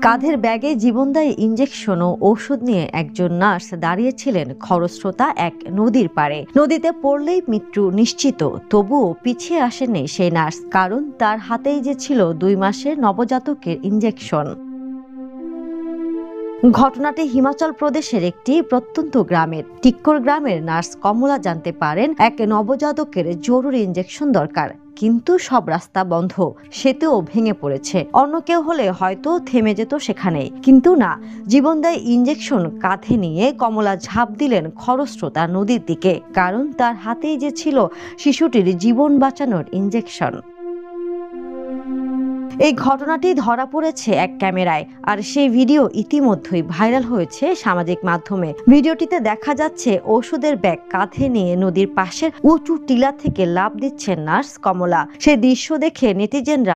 কাঁধের ব্যাগে জীবনদায়ী ইঞ্জেকশন ও ওষুধ নিয়ে একজন নার্স দাঁড়িয়েছিলেন খরস্রোতা এক নদীর পাড়ে। নদীতে পড়লেই মৃত্যু নিশ্চিত, তবুও পিছিয়ে আসেননি সেই নার্স, কারণ তার হাতেই যে ছিল 2 মাসের নবজাতকের ইঞ্জেকশন। ঘটনাটি হিমাচল প্রদেশের একটি প্রত্যন্ত গ্রামের। টিক্কর গ্রামের নার্স কমলা জানতে পারেন এক নবজাতকের জরুরি ইঞ্জেকশন দরকার, কিন্তু সব রাস্তা বন্ধ, সেতুও ভেঙে পড়েছে। অন্য কেউ হলে হয়তো থেমে যেত সেখানেই, কিন্তু না, জীবনদায়ী ইঞ্জেকশন কাঁধে নিয়ে কমলা ঝাঁপ দিলেন খরস্রোতা নদীর দিকে, কারণ তার হাতেই যে ছিল শিশুটির জীবন বাঁচানোর ইঞ্জেকশন। এই ঘটনাটি ধরা পড়েছে এক ক্যামেরায়, আর সেই ভিডিও ইতিমধ্যেই ভাইরাল হয়েছে সামাজিক মাধ্যমে। ভিডিওটিতে দেখা যাচ্ছে ওষুধের ব্যাগ কাঁধে নিয়ে নদীর পাশের উঁচু টিলা থেকে লাফ দিচ্ছেন নার্স কমলা। সেই দৃশ্য দেখে নেটিজেনরা